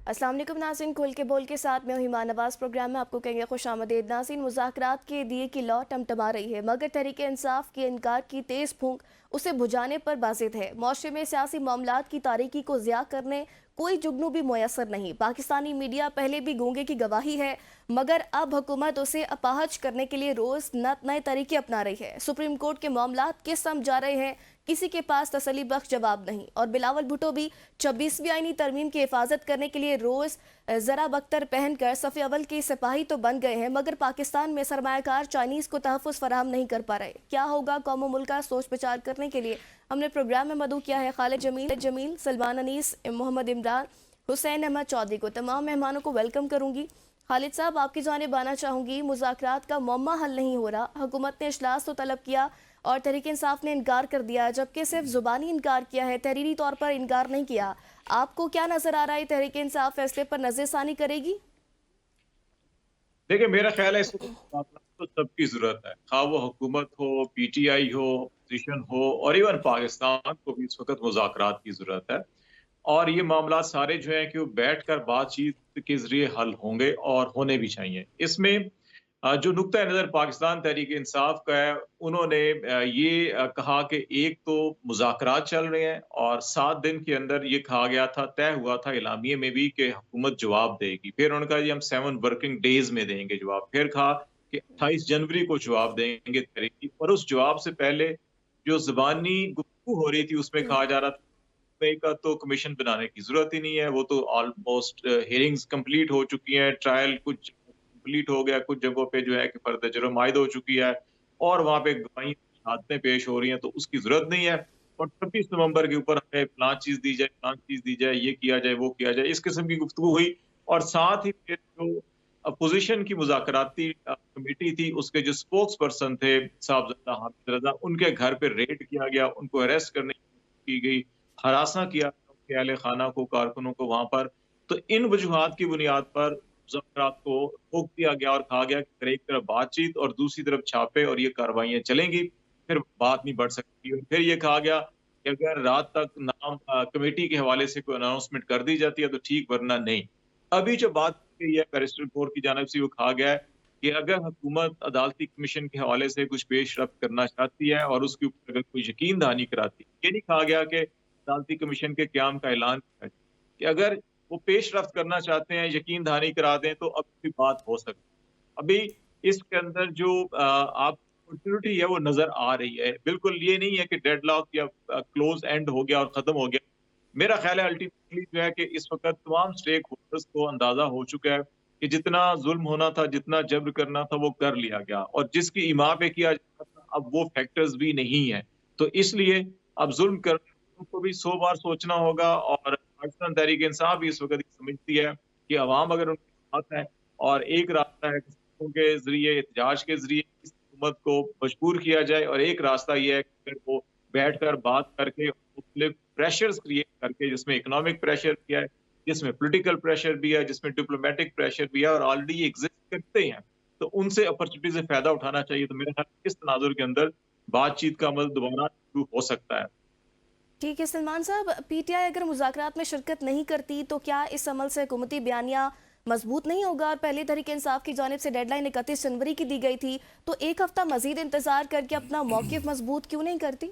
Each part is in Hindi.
अस्सलाम वालेकुम नाज़रीन, खुल के बोल के साथ में ईमान नवाज़ प्रोग्राम में आपको कहेंगे खुशामदीद। नाज़रीन, मुज़ाकरात के दिए की लौ टमटमा रही है, मगर तहरीक इंसाफ के इनकार की तेज़ फूंक उसे बुझाने पर बाजिद है। माशरे में सियासी मामलात की तारीकी को ज़िया करने कोई जुगनू भी मुयसर नहीं। पाकिस्तानी मीडिया पहले भी गूंगे की गवाही है, मगर अब हुकूमत उसे अपाहज करने के लिए रोज़ नए तरीके अपना रही है। सुप्रीम कोर्ट के मामलात किस समझा रहे हैं, किसी के पास तसली बख्श जवाब नहीं। और बिलावल भुट्टो भी 26वीं आईनी तरमीम की हिफाजत करने के लिए रोज जरा बख्तर पहनकर सफ़े अव्वल के सिपाही तो बन गए हैं, मगर पाकिस्तान में सरमायाकार चाइनीज को तहफ़्फ़ुज़ फराहम नहीं कर पा रहे। क्या होगा कौम मुल्क का, सोच विचार करने के लिए हमने प्रोग्राम में मदऊ किया है खालिद जमील, सलमान अनीस, मोहम्मद इमरान, हुसैन अहमद चौधरी को। तमाम मेहमानों को वेलकम करूंगी। खालिद साहब, आपकी जानिब आना चाहूंगी। मुज़ाकरात का मौमा हल नहीं हो रहा, हुकूमत ने इजलास तो तलब किया और तहरीक इंसाफ ने इनकार कर दिया, जबकि सिर्फ जुबानी इनकार किया है, तहरीरी तौर पर इनकार नहीं किया। आपको क्या नजर आ रहा है, तहरीक इंसाफ फैसले पर नजरसानी करेगी? देखिए, मेरा ख्याल है इस वक्त मुकाबला तो सबकी जरूरत है, खा वो हुकूमत हो, पीटीआई हो, अपोजिशन हो और इवन पाकिस्तान को भी इस वक्त मुज़ाकरात की जरूरत है। और ये मामला सारे जो हैं कि वो बैठकर बातचीत के जरिए हल होंगे और होने भी चाहिए। इसमें जो नुक्ता नज़र पाकिस्तान तहरीक इंसाफ का है, उन्होंने ये कहा कि एक तो मुज़ाकरात चल रहे हैं और 7 दिन के अंदर ये कहा गया था, तय हुआ था एलामिये में भी कि हुकूमत जवाब देगी। फिर उन्होंने कहा जी हम 7 वर्किंग डेज़ में देंगे जवाब। फिर कहा कि 28 जनवरी को जवाब देंगे तहरीकी, और उस जवाब से पहले जो ज़बानी गुफ्तगू हो रही थी उसमें कहा जा रहा था का तो कमीशन बनाने की ज़रूरत ही नहीं है, वो तो ऑलमोस्ट हियरिंग्स कंप्लीट हो चुकी हैं, ट्रायल कुछ कंप्लीट हो गया, कुछ जगहों पे जो है कि फर्द जुर्म आयद हो चुकी है और वहाँ पे गवाही शहादतें पेश हो रही हैं, तो उसकी ज़रूरत नहीं है। और 26 नवंबर के ऊपर हमें फलाँ चीज़ दी जाए, फलाँ चीज़ दी जाए, ये किया जाए, वो किया जाए, इस किस्म की गुफ्तगू हुई। और साथ ही फिर जो अपोज़िशन की मुज़ाकराती कमेटी थी, उसके जो स्पोक्स पर्सन थे साहबज़ादा हामिद रज़ा, उनके घर पे रेड किया गया, उनको अरेस्ट करने की गई, हरासा किया उनके अहले खाना को, कारकुनों को वहाँ पर। तो इन वजूहात की बुनियाद पर मुज़ाकरात को रोक दिया गया और कहा गया कि एक तरफ बातचीत और दूसरी तरफ छापे और ये कार्रवाइयाँ चलेंगी, फिर बात नहीं बढ़ सकती। और फिर ये कहा गया कि अगर रात तक नाम कमेटी के हवाले से कोई अनाउंसमेंट कर दी जाती है तो ठीक, वरना नहीं। अभी जो बात की गई है बैरिस्टर कोर की जानिब से, वो कहा गया है कि अगर हुकूमत अदालती कमीशन के हवाले से कुछ पेशरफ्त करना चाहती है और उसके ऊपर अगर कोई यकीन दहानी कराती है, ये नहीं कहा गया कि अदालती कमीशन के क़याम का ऐलान किया जाए, कि अगर वो पेशरफ्त करना चाहते हैं, यकीन दहानी करा दें, तो अब भी बात हो सकती है। अभी इसके अंदर जो आप अपॉर्च्युनिटी है वो नज़र आ रही है। बिल्कुल ये नहीं है कि डेडलॉक या क्लोज़ एंड हो गया और खत्म हो गया। मेरा ख्याल है अल्टीमेटली जो है कि इस वक़्त तमाम स्टेक होल्डर्स को अंदाज़ा हो चुका है कि जितना ज़ुल्म होना था, जितना जब्र करना था, वो कर लिया गया और जिसकी इमा पे किया जाता था, अब वो फैक्टर्स भी नहीं है। तो इसलिए अब ज़ुल्म करने वालों को भी 100 बार सोचना होगा और पाकिस्तान तहरीक इंसाफ भी इस वक़्त ये समझती है कि अवाम अगर उनके साथ है और एक रास्ता है के ज़रिए, एहतजाज के ज़रिए इस हुकूमत को मजबूर किया जाए और एक रास्ता ये है कि अगर वो बैठकर बात करके मुख्तलिफ प्रेशर्स क्रिएट करके, जिसमें इकोनॉमिक प्रेशर भी है, जिसमें पॉलिटिकल प्रेशर भी है, जिसमें डिप्लोमेटिक प्रेशर भी है और ऑलरेडी ये एग्जिस्ट करते हैं, तो उनसे अपॉर्चुनिटी से फायदा उठाना चाहिए। तो मेरे ख्याल में इस तनाजुर के अंदर बातचीत का अमल दोबारा शुरू हो सकता है। ठीक है सलमान साहब, पीटीआई अगर मुज़ाकरात में शिरकत नहीं करती तो क्या इस अमल से हुकूमती बयानिया मजबूत नहीं होगा? और पहले तहरीक इंसाफ की जानिब से डेडलाइन 31 जनवरी की दी गई थी, तो एक हफ्ता मजीद इंतजार करके अपना मौक़िफ़ मजबूत क्यों नहीं करती?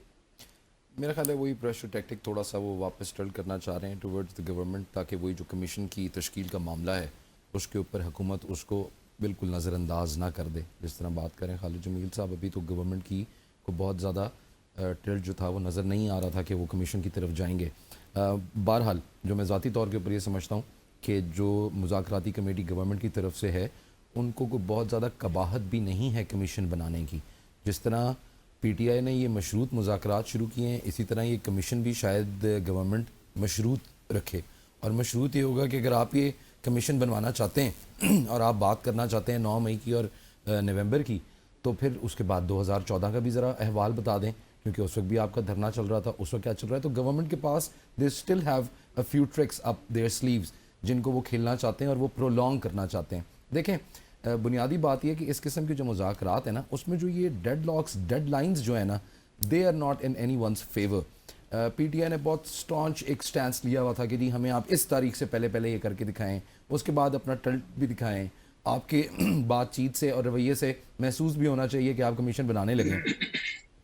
मेरा ख्याल है वही प्रेशर टैक्टिक थोड़ा सा वो वापस टर्न करना चाह रहे हैं टुवर्ड्स द गवर्नमेंट, ताकि वही जो कमीशन की तश्कील का मामला है उसके ऊपर हुकूमत उसको बिल्कुल नज़रअंदाज ना कर दे। जिस तरह बात करें खालिद जमील साहब, अभी तो गवर्नमेंट की को बहुत ज़्यादा टिल्ट जो था वो नज़र नहीं आ रहा था कि वो कमीशन की तरफ जाएंगे। बहरहाल जो मैं ज़ाती तौर के ऊपर ये समझता हूँ कि जो मुज़ाकराती कमेटी गवर्नमेंट की तरफ से है, उनको कोई बहुत ज़्यादा कबाहत भी नहीं है कमीशन बनाने की। जिस तरह पीटीआई ने ये मशरूत मुज़ाकरात शुरू किए हैं, इसी तरह ये कमीशन भी शायद गवर्नमेंट मशरूत रखे। और मशरूत ये होगा कि अगर आप ये कमीशन बनवाना चाहते हैं और आप बात करना चाहते हैं 9 मई की और नवंबर की, तो फिर उसके बाद 2014 का भी ज़रा अहवाल बता दें, क्योंकि उस वक्त भी आपका धरना चल रहा था। उस वक्त क्या चल रहा है, तो गवर्नमेंट के पास they still have a few tricks up their sleeves जिनको वो खेलना चाहते हैं और वो प्रोलॉन्ग करना चाहते हैं। देखें, बुनियादी बात यह कि इस किस्म के जो मुज़ाकरात है ना, उसमें जो ये डेडलॉक्स डेडलाइंस जो है ना, they are not in any one's favour. PTI ने बहुत स्टॉन्च एक स्टैंस लिया हुआ था कि जी हमें आप इस तारीख से पहले पहले ये करके दिखाएं, उसके बाद अपना टल्ट भी दिखाएं, आपके बातचीत से और रवैये से महसूस भी होना चाहिए कि आप कमीशन बनाने लगें।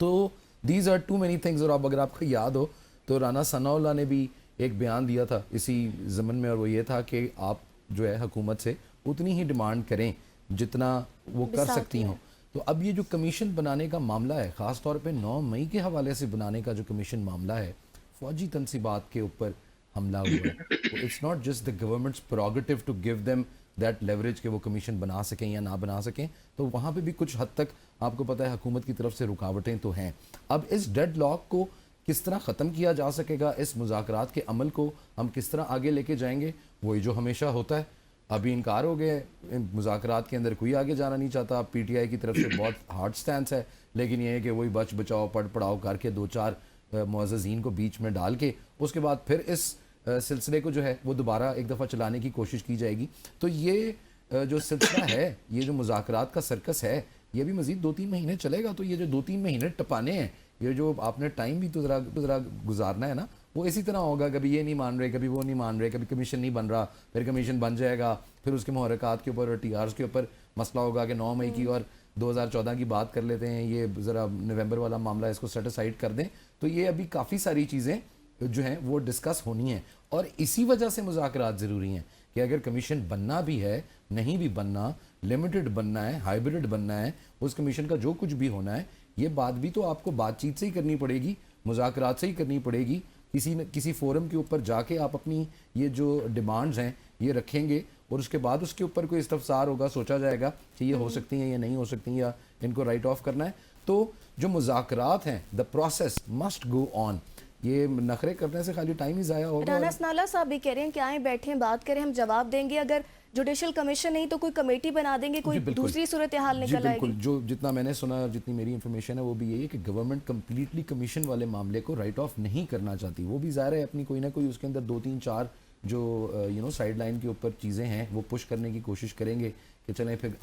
तो these are too many things. और अब अगर आपको याद हो तो राना सनाउल्लाह ने भी एक बयान दिया था इसी ज़मन में, और वो ये था कि आप जो है हुकूमत से उतनी ही डिमांड करें जितना वो कर सकती हों। तो अब ये जो कमीशन बनाने का मामला है, ख़ास तौर पे 9 मई के हवाले से बनाने का जो कमीशन मामला है, फ़ौजी तनसीबात के ऊपर हमला हुआ है। तो it's not just the government's prerogative to give them that leverage के वो कमीशन बना सकें या ना बना सकें। तो वहाँ पे भी कुछ हद तक आपको पता है हुकूमत की तरफ से रुकावटें तो हैं। अब इस डेड लॉक को किस तरह ख़त्म किया जा सकेगा, इस मुज़ाकरात के अमल को हम किस तरह आगे लेके जाएंगे, वही जो हमेशा होता है। अभी इनकार हो गया है, मुज़ाकरात के अंदर कोई आगे जाना नहीं चाहता। पीटीआई की तरफ से बहुत हार्ड स्टैंस है, लेकिन ये है कि वही बच बचाओ पढ़ पढ़ाओ करके 2-4 मुअज़्ज़िज़ीन को बीच में डाल के उसके बाद फिर इस सिलसिले को जो है वो दोबारा एक दफ़ा चलाने की कोशिश की जाएगी। तो ये जो सिलसिला है, ये जो मुज़ाकरात का सर्कस है, ये भी मज़ीद 2-3 महीने चलेगा। तो ये जो 2-3 महीने टपाने हैं, ये जो आपने टाइम भी तो ज़रा गुजारना है ना, वो इसी तरह होगा। कभी ये नहीं मान रहे, कभी वो नहीं मान रहे, कभी कमीशन नहीं बन रहा, फिर कमीशन बन जाएगा, फिर उसके मुहर्रकात के ऊपर और टीआरस के ऊपर मसला होगा कि 9 मई की और 2014 की बात कर लेते हैं, ये ज़रा नवंबर वाला मामला इसको सेट असाइड कर दें। तो ये अभी काफ़ी सारी चीज़ें जो हैं वो डिस्कस होनी है, और इसी वजह से मुज़ाकरात ज़रूरी हैं कि अगर कमीशन बनना भी है, नहीं भी बनना, लिमिटेड बनना है, हाइब्रिड बनना है, उस कमीशन का जो कुछ भी होना है, ये बात भी तो आपको बातचीत से ही करनी पड़ेगी, मुज़ाकरात से ही करनी पड़ेगी। किसी फोरम के ऊपर जाके आप अपनी ये जो डिमांड्स हैं ये रखेंगे, और उसके बाद उसके ऊपर कोई इस्तफसार होगा, सोचा जाएगा कि ये हो सकती हैं या नहीं हो सकती, या इनको राइट ऑफ करना है। तो जो मुज़ाकरात हैं, the process must go on. ये नखरे करने से खाली टाइम ही ज़ाया होगा। राना सनाउल्लाह साहब भी कह रहे हैं कि आए बैठे बात करें, हम जवाब देंगे। अगर जुडिशल कमीशन नहीं तो कोई कमेटी बना देंगे, कोई दूसरी सूरत हाल निकल आएगी। बिल्कुल, जो जितना मैंने सुना, जितनी मेरी इन्फॉर्मेशन है, वो भी यही है कि गवर्नमेंट कम्प्लीटली कमीशन वाले मामले को राइट ऑफ नहीं करना चाहती। वो भी ज़ाहिर है अपनी कोई ना कोई उसके अंदर 2-3-4 जो साइड लाइन के ऊपर चीज़ें हैं वो पुश करने की कोशिश करेंगे कि चलें फिर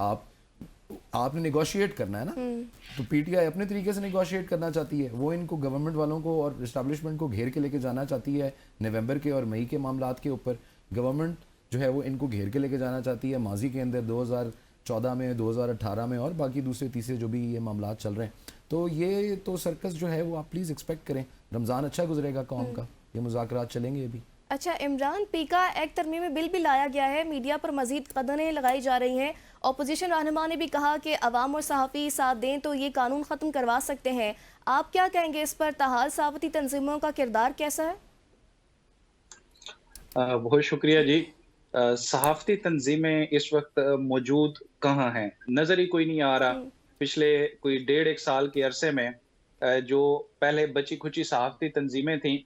आपने नेगोशिएट करना है ना। तो पीटीआई अपने तरीके से नेगोशिएट करना चाहती है, वो इनको गवर्नमेंट वालों को और इस्टेब्लिशमेंट को घेर के लेके जाना चाहती है नवंबर के और मई के मामलात के ऊपर। गवर्नमेंट जो है वो इनको घेर के लेके जाना चाहती है माजी के अंदर 2014 में, 2018 में और बाकी दूसरे तीसरे जो भी ये मामलात चल रहे हैं। तो ये तो सर्कस जो है वो आप प्लीज़ एक्सपेक्ट करें। रमज़ान अच्छा गुजरेगा कौम का, ये मुज़ाकरात चलेंगे अभी। अच्छा इमरान, पीका एक्ट तरमीमी बिल भी लाया गया है, मीडिया पर मजीद कदमें लगाई जा रही हैं। अपोजिशन रहनुमा ने भी कहा कि अवाम और सहाफ़ी साथ दें तो ये कानून ख़त्म करवा सकते हैं। आप क्या कहेंगे इस पर? ताहाल सहाफ़ती तंजीमों का किरदार कैसा है? बहुत शुक्रिया जी। सहाफ़ती तंजीमें इस वक्त मौजूद कहाँ हैं, नज़र ही कोई नहीं आ रहा। पिछले कोई 1.5-1 साल के अरसे में जो पहले बची खुची सहाफ़ती तंजीमें थीं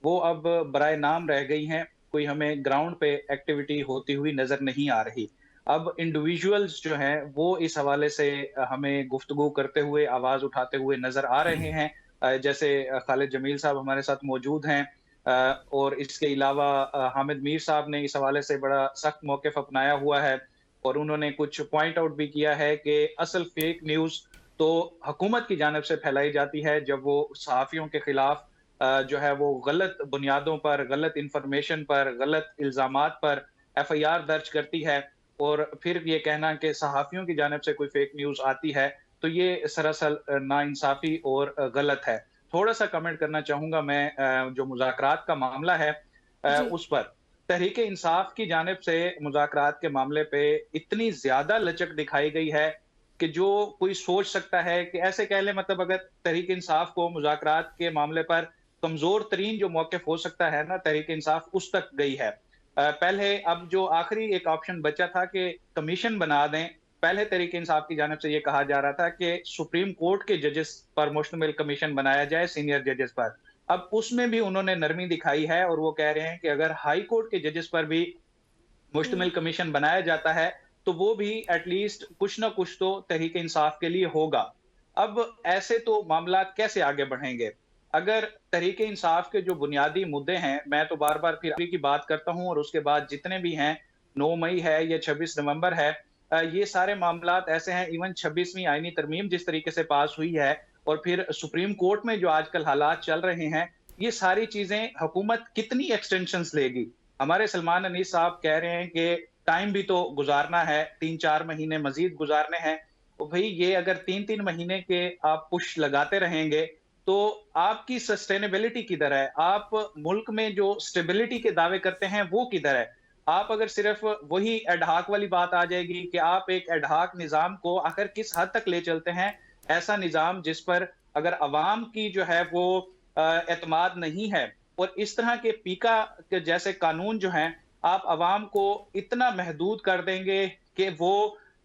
वो अब बराए नाम रह गई हैं। कोई हमें ग्राउंड पे एक्टिविटी होती हुई नज़र नहीं आ रही। अब इंडिविजुअल्स जो हैं वो इस हवाले से हमें गुफ्तगू करते हुए, आवाज़ उठाते हुए नज़र आ रहे हैं। जैसे खालिद जमील साहब हमारे साथ मौजूद हैं, और इसके अलावा हामिद मीर साहब ने इस हवाले से बड़ा सख्त मौक़िफ़ अपनाया हुआ है, और उन्होंने कुछ पॉइंट आउट भी किया है कि असल फेक न्यूज़ तो हुकूमत की जानिब से फैलाई जाती है जब वो सहाफ़ियों के खिलाफ जो है वो गलत बुनियादों पर, गलत इंफॉर्मेशन पर, गलत इल्ज़ामात पर एफआईआर दर्ज करती है, और फिर ये कहना कि सहाफ़ियों की जानिब से कोई फेक न्यूज़ आती है, तो ये सरासर नाइंसाफ़ी और गलत है। थोड़ा सा कमेंट करना चाहूँगा मैं जो मुज़ाकरात का मामला है उस पर। तहरीके इंसाफ की जानिब से मुज़ाकरात के मामले पे इतनी ज़्यादा लचक दिखाई गई है कि जो कोई सोच सकता है कि ऐसे कह लें, मतलब अगर तहरीक इंसाफ को मुज़ाकरात के मामले पर कमज़ोर तरीन जो मौक़िफ़ हो सकता है ना, तहरीक इंसाफ उस तक गई है। पहले अब जो आखिरी एक ऑप्शन बचा था कि कमीशन बना दें, पहले तहरीक इंसाफ की जानिब से ये कहा जा रहा था कि सुप्रीम कोर्ट के जजेस पर मुश्तमिल कमीशन बनाया जाए, सीनियर जजेस पर। अब उसमें भी उन्होंने नरमी दिखाई है और वो कह रहे हैं कि अगर हाई कोर्ट के जजेस पर भी मुश्तमिल कमीशन बनाया जाता है तो वो भी एटलीस्ट कुछ ना कुछ तो तहरीक इंसाफ के लिए होगा। अब ऐसे तो मामला कैसे आगे बढ़ेंगे? अगर तहरीक इंसाफ के जो बुनियादी मुद्दे हैं, मैं तो बार बार फिर की बात करता हूं, और उसके बाद जितने भी हैं, 9 मई है या 26 नवंबर है, ये सारे मामलात ऐसे हैं। इवन 26वीं आईनी तरमीम जिस तरीके से पास हुई है, और फिर सुप्रीम कोर्ट में जो आजकल हालात चल रहे हैं, ये सारी चीजें हुकूमत कितनी एक्सटेंशंस लेगी? हमारे सलमान अनीस साहब कह रहे हैं कि टाइम भी तो गुजारना है, 3-4 महीने मजीद गुजारने हैं। तो भाई ये अगर 3-3 महीने के आप पुश लगाते रहेंगे, तो आपकी सस्टेनेबिलिटी किधर है? आप मुल्क में जो स्टेबिलिटी के दावे करते हैं, वो किधर है? आप अगर सिर्फ वही एडहाक वाली बात आ जाएगी कि आप एक एडहाक निज़ाम को आखिर किस हद तक ले चलते हैं, ऐसा निज़ाम जिस पर अगर अवाम की जो है वो एतमाद नहीं है, और इस तरह के पीका के जैसे कानून जो हैं, आप अवाम को इतना महदूद कर देंगे कि वो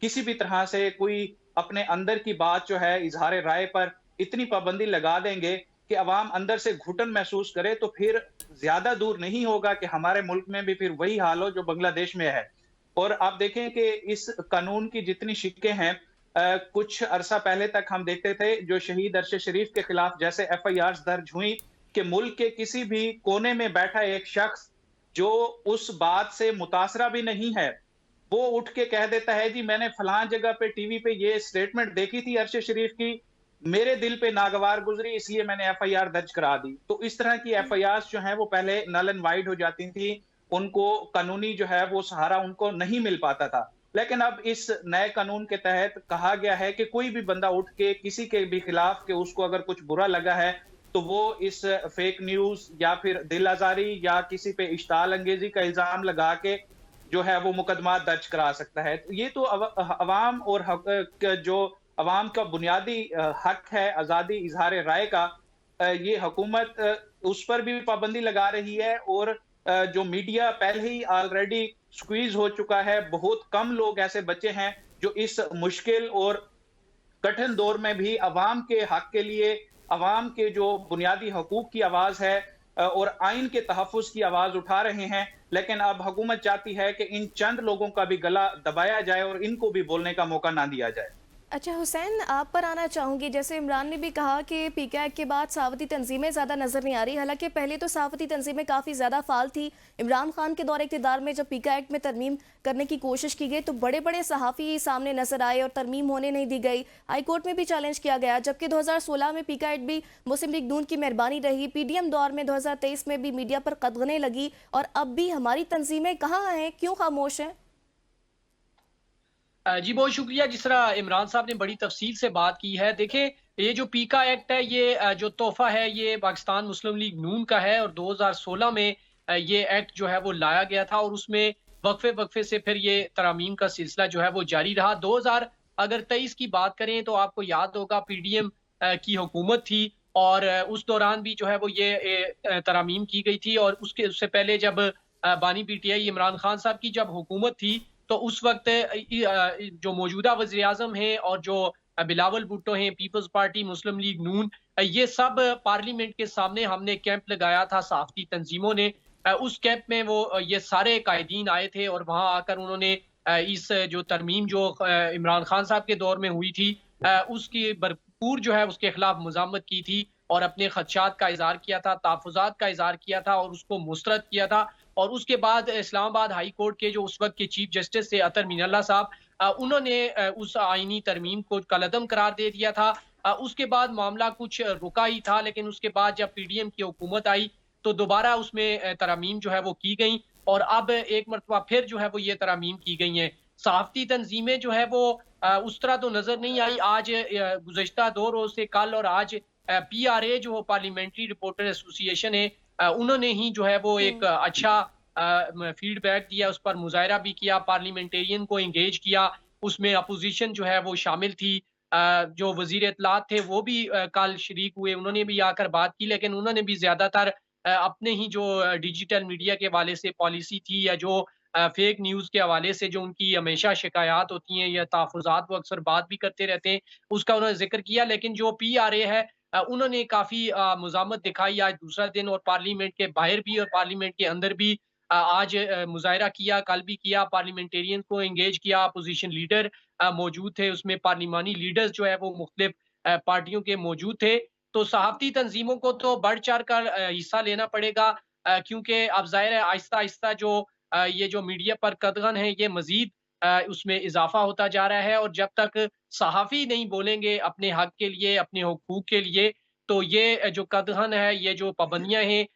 किसी भी तरह से कोई अपने अंदर की बात जो है, इज़हार राय पर इतनी पाबंदी लगा देंगे कि अवाम अंदर से घुटन महसूस करे, तो फिर ज़्यादा दूर नहीं होगा कि हमारे मुल्क में भी फिर वही हाल हो जो बांग्लादेश में है। और आप देखें कि इस कानून की जितनी शिक्कें हैं, कुछ अरसा पहले तक हम देखते थे जो शहीद अरशद शरीफ के खिलाफ जैसे एफआईआर्स दर्ज हुई कि मुल्क के किसी भी कोने में बैठा एक शख्स जो उस बात से मुतासरा भी नहीं है, वो उठ के कह देता है जी मैंने फलां जगह पे टीवी पे ये स्टेटमेंट देखी थी अरशद शरीफ की, मेरे दिल पे नागवार गुजरी इसलिए मैंने एफआईआर दर्ज करा दी। तो इस तरह की एफआईआर जो हैं वो पहले नल एंड वाइड हो जाती थी, उनको कानूनी जो है वो सहारा उनको नहीं मिल पाता था। लेकिन अब इस नए कानून के तहत कहा गया है कि कोई भी बंदा उठ के किसी के भी खिलाफ के उसको अगर कुछ बुरा लगा है, तो वो इस फेक न्यूज या फिर दिल आजारी या किसी पे इश्ताल अंगेजी का इल्जाम लगा के जो है वो मुकदमा दर्ज करा सकता है। तो ये तो अवाम और जो अवाम का बुनियादी हक है आज़ादी इजहार राय का, ये हुकूमत उस पर भी पाबंदी लगा रही है, और जो मीडिया पहले ही ऑलरेडी स्क्वीज हो चुका है। बहुत कम लोग ऐसे बचे हैं जो इस मुश्किल और कठिन दौर में भी अवाम के हक के लिए, अवाम के जो बुनियादी हकूक की आवाज है और आइन के तहफ़्फ़ुज़ की आवाज उठा रहे हैं। लेकिन अब हुकूमत चाहती है कि इन चंद लोगों का भी गला दबाया जाए और इनको भी बोलने का मौका ना दिया जाए। अच्छा हुसैन, आप पर आना चाहूँगी। जैसे इमरान ने भी कहा कि पीके एक्ट के बाद सहाफ़ती तंजीमें ज़्यादा नज़र नहीं आ रही, हालांकि पहले तो सहाफ़ती तंजीमें काफ़ी ज़्यादा फ़ाल थी। इमरान खान के दौर इक़्तिदार में जब पीके एक्ट में तरमीम करने की कोशिश की गई तो बड़े बड़े सहाफ़ी सामने नज़र आए और तरमीम होने नहीं दी गई। हाई कोर्ट में भी चैलेंज किया गया, जबकि 2016 में पीके एक्ट भी मुस्लिम लीग नून की मेहरबानी रही। PDM दौर में 2023 में भी मीडिया पर कदगने लगी, और अब भी हमारी तंजीमें कहाँ हैं, क्यों खामोश हैं? जी बहुत शुक्रिया। जिस तरह इमरान साहब ने बड़ी तफसील से बात की है, देखें ये जो पीका एक्ट है ये जो तोहफा है ये पाकिस्तान मुस्लिम लीग नून का है, और 2016 में ये एक्ट जो है वो लाया गया था, और उसमें वक्फे वक्फे से फिर ये तरामीम का सिलसिला जो है वो जारी रहा। 2023 की बात करें तो आपको याद होगा PDM की हुकूमत थी, और उस दौरान भी जो है वो ये तरामीम की गई थी। और उससे पहले जब बानी PTI इमरान खान साहब की जब हुकूमत थी, तो उस वक्त जो मौजूदा वज़ीर आज़म हैं और जो बिलावल भुट्टो हैं, पीपल्स पार्टी, मुस्लिम लीग नून, ये सब पार्लियामेंट के सामने हमने कैंप लगाया था सहाफ़ती तंजीमों ने। उस कैंप में वो ये सारे कायदीन आए थे, और वहाँ आकर उन्होंने इस जो तरमीम जो इमरान खान साहब के दौर में हुई थी, उसकी भरपूर जो है उसके खिलाफ मज़ामत की थी, और अपने खदशात का इज़हार किया था, तहफ़्फ़ुज़ात का इज़हार किया था, और उसको मुस्तरद किया था। और उसके बाद इस्लामाबाद हाई कोर्ट के जो उस वक्त के चीफ जस्टिस थे अतर मीनाल्लाह साहब, उन्होंने उस आईनी तरमीम को कलअदम करार दे दिया था। उसके बाद मामला कुछ रुका ही था, लेकिन उसके बाद जब PDM की हुकूमत आई तो दोबारा उसमें तरामीम जो है वो की गई, और अब एक मरतबा फिर जो है वो ये तरामीम की गई हैं। सहाफ़ती तंजीमें जो है वो उस तरह तो नजर नहीं आई। आज गुज़श्ता 2 रोज से कल और आज PRA जो पार्लियामेंट्री रिपोर्टर एसोसिएशन है, उन्होंने ही जो है वो एक अच्छा फीडबैक दिया, उस पर मुज़ाहिरा भी किया, पार्लियामेंटेरियन को एंगेज किया, उसमें अपोजिशन जो है वो शामिल थी। जो वज़ीर इत्तलात थे वो भी कल शरीक हुए, उन्होंने भी आकर बात की, लेकिन उन्होंने भी ज़्यादातर अपने ही जो डिजिटल मीडिया के हवाले से पॉलिसी थी, या जो फेक न्यूज़ के हवाले से जो उनकी हमेशा शिकायत होती हैं या तहफ़्फ़ुज़ात, वो अक्सर बात भी करते रहते हैं, उसका उन्होंने ज़िक्र किया। लेकिन जो PRA है, उन्होंने काफ़ी मुज़ामत दिखाई। आज दूसरा दिन, और पार्लियामेंट के बाहर भी और पार्लियामेंट के अंदर भी आज मुज़ाहिरा किया, कल भी किया, पार्लियामेंटेरियन को एंगेज किया, अपोजिशन लीडर मौजूद थे, उसमें पार्लिमानी लीडर्स जो है वो मुख्तलिफ पार्टियों के मौजूद थे। तो सहाफ़ती तंजीमों को तो बढ़ चढ़ कर हिस्सा लेना पड़ेगा, क्योंकि अब ज़ाहिर है आहिस्ता आहिस्ता जो ये जो मीडिया पर कदगन है ये मज़ीद उसमें इज़ाफ़ा होता जा रहा है, और जब तक सहाफ़ी नहीं बोलेंगे अपने हक के लिए, अपने हुकूक के लिए, तो ये जो कदगन है, ये जो पाबंदियां हैं,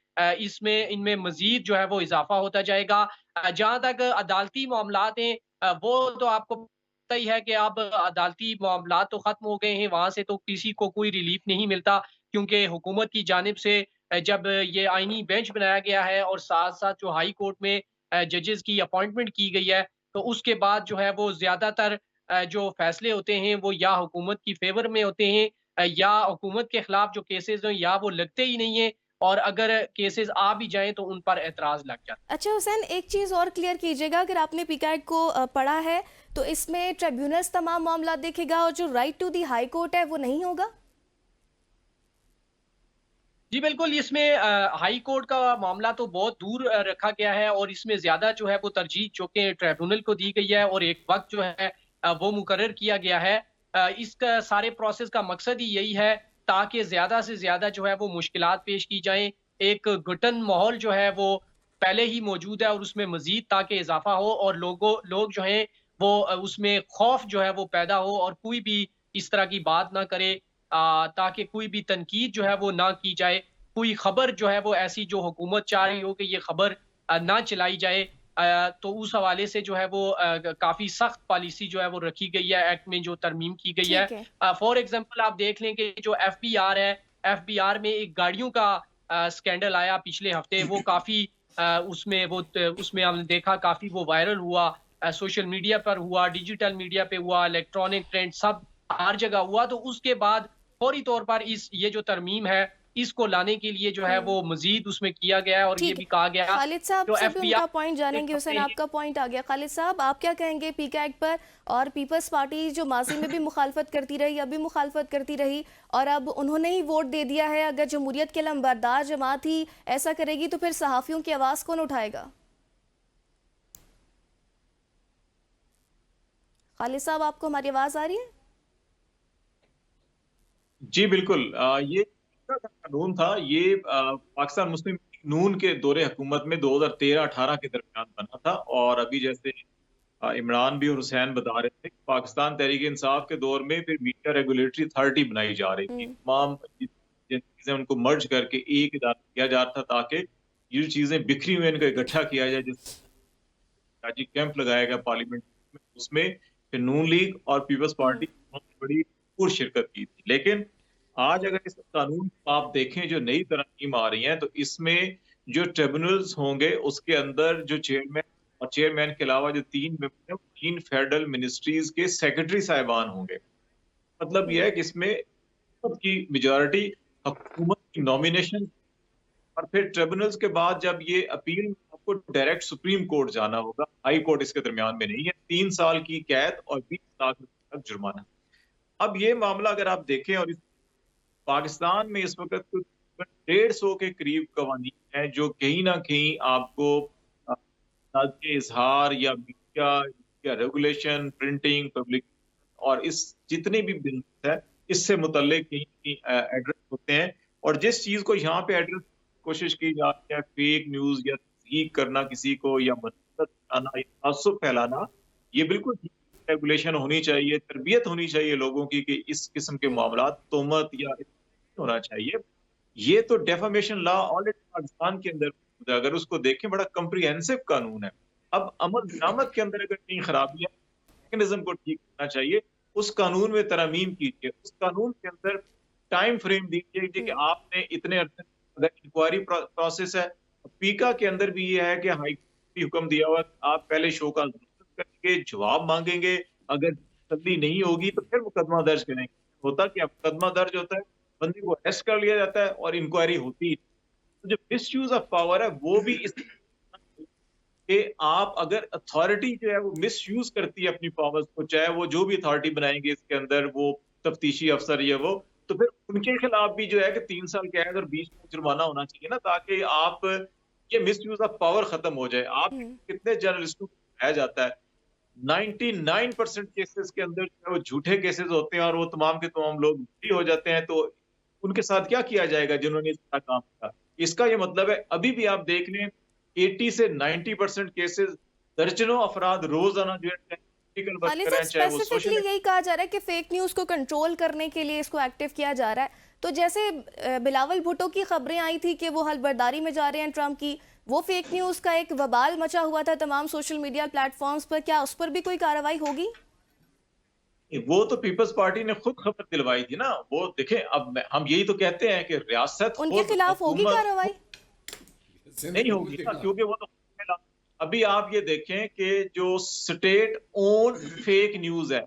इनमें मजीद जो है वो इजाफा होता जाएगा। जहां तक अदालती मामलात हैं, वो तो आपको पता ही है कि अब अदालती मामलात तो खत्म हो गए हैं, वहां से तो किसी को कोई रिलीफ नहीं मिलता, क्योंकि हुकूमत की जानिब से जब ये आईनी बेंच बनाया गया है और साथ साथ जो हाई कोर्ट में जजेस की अपॉइंटमेंट की गई है, तो उसके बाद जो है वो ज्यादातर जो फैसले होते हैं वो या हुकूमत की फेवर में होते हैं, या हुकूमत के खिलाफ जो केसेस हैं या वो लगते ही नहीं है, और अगर केसेस आ भी जाएं तो उन पर एतराज लग जाता है। अच्छा हुसैन, एक चीज़ और क्लियर कीजिएगा, अगर आपने पीका एक्ट को पढ़ा है तो इसमें ट्रिब्यूनल्स तमाम मामला देखेगा और जो right to the high court है वो नहीं होगा? जी बिल्कुल, इसमें हाई कोर्ट का मामला तो बहुत दूर रखा गया है, और इसमें ज़्यादा जो है वो तरजीह चूँकि ट्रिब्यूनल को दी गई है और एक वक़्त जो है वो मुकर्रर किया गया है। इसका सारे प्रोसेस का मकसद ही यही है ताकि ज़्यादा से ज़्यादा जो है वो मुश्किलात पेश की जाएँ। एक घुटन माहौल जो है वो पहले ही मौजूद है और उसमें मज़ीद ताकि इज़ाफ़ा हो, और लोग जो हैं वो उसमें खौफ जो है वो पैदा हो और कोई भी इस तरह की बात ना करे, ताकि कोई भी तनकीद जो है वो ना की जाए। कोई खबर जो है वो ऐसी जो हुकूमत चाह रही हो कि ये खबर ना चलाई जाए, तो उस हवाले से जो है वो काफ़ी सख्त पॉलिसी जो है वो रखी गई है, एक्ट में जो तरमीम की गई है। ठीक है। फॉर एग्ज़ाम्पल आप देख लें कि जो एफबीआर है, एफबीआर में एक गाड़ियों का स्कैंडल आया पिछले हफ्ते, वो काफ़ी उसमें हमने देखा काफ़ी वो वायरल हुआ, सोशल मीडिया पर हुआ, डिजिटल मीडिया पे हुआ, इलेक्ट्रॉनिक ट्रेंड सब हर जगह हुआ। तो उसके बाद फौरी तौर पर ये जो तरमीम है, इसको लाने के लिए जो है हम्म। वो मज़ीद उसमें किया गया है, और ये ठीक भी है, कहा गया खालिद साहब जो से भी उनका एफबीआर पॉइंट जानेंगे। हुसैन, आपका पॉइंट आ गया। खालिद साहब, आप क्या कहेंगे पीका एक्ट पर? और पीपल्स पार्टी जो माजी में भी मुखालफत करती रही, अभी मुखालफत करती रही, और अब उन्होंने ही वोट दे दिया है। अगर जमहूरियत के लंबरदार जमात ही ऐसा करेगी तो फिर सहाफ़ियों की आवाज़ कौन उठाएगा? खालिद साहब, आपको हमारी आवाज़ आ रही है? जी बिल्कुल। ये कानून था, ये पाकिस्तान मुस्लिम लीग नून के दौरे हुकूमत में 2013-18 के दरमियान बना था। और अभी जैसे इमरान भी और हुसैन बता रहे थे कि पाकिस्तान तहरीक इंसाफ के दौर में फिर मीडिया रेगुलेटरी अथॉरिटी बनाई जा रही थी। तमाम जिन चीजें उनको मर्ज करके एक इदारा किया जा रहा था, ताकि ये जो चीजें बिखरी हुई इनको इकट्ठा किया जाए। जिस राजी कैंप लगाया गया पार्लियामेंट में, उसमें फिर नून लीग और पीपल्स पार्टी बहुत बड़ी पूरी शिरकत की थी। लेकिन आज अगर इस कानून को आप देखें, जो नई तरमीम आ रही हैं, तो इसमें जो ट्रिब्यूनल्स होंगे उसके अंदर जो चेयरमैन, और चेयरमैन के अलावा जो 3 मेंबर हैं, 3 फेडरल मिनिस्ट्रीज के सेक्रेटरी साहिबान होंगे। मतलब यह है कि इसमें हुकूमत की मेजॉरिटी, हुकूमत की नॉमिनेशन, और फिर ट्रिब्यूनल्स के बाद जब ये अपील, आपको डायरेक्ट सुप्रीम कोर्ट जाना होगा, हाई कोर्ट इसके दरमियान में नहीं है। 3 साल की कैद और 20 लाख रुपए तक जुर्माना। अब ये मामला अगर आप देखें, और पाकिस्तान में इस वक्त कुछ 150 के करीब कवानीन हैं जो कहीं ना कहीं आपको के इजहार या मीडिया या रेगुलेशन, प्रिंटिंग, पब्लिक और इस जितनी भी बिजनेस है, इससे मुतल्लिक कहीं एड्रेस होते हैं। और जिस चीज को यहाँ पे एड्रेस कोशिश की जा रही है, फेक न्यूज या तस्दीक करना किसी को, या मसलत फैलाना या तासुब फैलाना, ये बिल्कुल रेगुलेशन होनी चाहिए, तरबियत होनी चाहिए लोगों की कि इस किस्म के मामला तोहमत या होना चाहिए। ये तो डेफामेशन लॉ ऑलरेडी पाकिस्तान के अंदर मौजूद है। अगर उसको देखें, बड़ा कम्प्रिहेंसिव कानून है। अब अमल दरामद के अंदर अगर कहीं खराबी है, मैकेनिज्म को ठीक करना चाहिए, उस कानून में तरमीम कीजिए, उस कानून के अंदर टाइम फ्रेम दीजिए कि आपने इतने अरसे, अगर इंक्वायरी प्रोसेस है, पीका के अंदर भी ये है कि हाई कोर्ट भी हुक्म दिया हुआ, आप पहले शो का करेंगे, जवाब मांगेंगे, अगर तसल्ली नहीं होगी तो फिर मुकदमा दर्ज करेंगे। होता क्या, मुकदमा दर्ज होता है, बंदे को अरेस्ट कर लिया जाता है और इंक्वायरी होती है। तो जो मिसयूज ऑफ पावर है वो भी इस कि आप अगर अथॉरिटी जो है वो मिसयूज करती है अपनी पावर्स को, चाहे वो जो भी अथॉरिटी बनाएंगे इसके अंदर वो तफ्तीशी अफसर या वो, तो फिर उनके खिलाफ भी जो है कि 3 साल कैद और 20 लाख जुर्माना होना चाहिए ना, ताकि आप ये मिसयूज ऑफ पावर खत्म हो जाए। आप कितने जर्नलिस्टों को बताया जाता है, 99% केसेस के अंदर जो है वो झूठे केसेस होते हैं और वो तमाम के तमाम लोग बरी हो जाते हैं। तो उनके साथ क्या किया जाएगा जिन्होंने इसका काम किया? इसका ये मतलब है, अभी भी आप देख लें 80 से 90% केसेस, दर्जनों अफराद रोजाना जो है आर्टिकल हालांकि वर्क सर करें, चाहे वो स्पेसिफिकली सोशल। यही कहा जा रहा है कि फेक न्यूज़ को कंट्रोल करने के लिए इसको एक्टिव किया जा रहा है। तो जैसे बिलावल भुट्टो की खबरें आई थी कि वो हलबर्दारी में जा रहे हैं ट्रम्प की, वो फेक न्यूज़ का एक वबाल मचा हुआ था तमाम सोशल मीडिया प्लेटफॉर्म्स पर, क्या उस पर भी कोई कार्रवाई होगी? वो तो पीपल्स पार्टी ने खुद खबर दिलवाई थी ना। वो देखें, हम यही तो कहते हैं कि रियासत उनके खुद खिलाफ होगी हुकूमत कार्रवाई? नहीं होगी ना, क्योंकि वो तो अभी आप ये देखें कि जो स्टेट ओन फेक न्यूज है,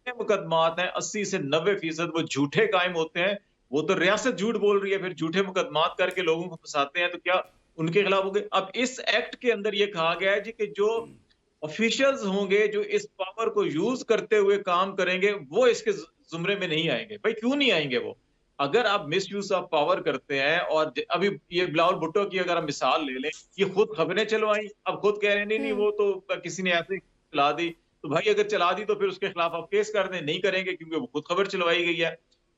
मुकदमात हैं 80 से 90% वो झूठे कायम होते हैं। वो तो रियासत झूठ बोल रही है, फिर झूठे मुकदमात करके लोगों को फंसाते हैं, तो क्या उनके खिलाफ हो गए? अब इस एक्ट के अंदर ये कहा गया है जी कि जो ऑफिशियल्स होंगे जो इस पावर को यूज करते हुए काम करेंगे वो इसके जुमरे में नहीं आएंगे। भाई क्यों नहीं आएंगे वो? अगर आप मिस यूज ऑफ पावर करते हैं, और अभी ये बिलावल भुट्टो की अगर हम मिसाल ले लें, ये खुद खबरें चलवाई, अब खुद कह रहे हैं नहीं नहीं वो तो किसी ने ऐसे चला दी। तो भाई अगर चला दी तो फिर उसके खिलाफ आप केस कर दें, नहीं करेंगे क्योंकि वो खुद खबर चलवाई गई है।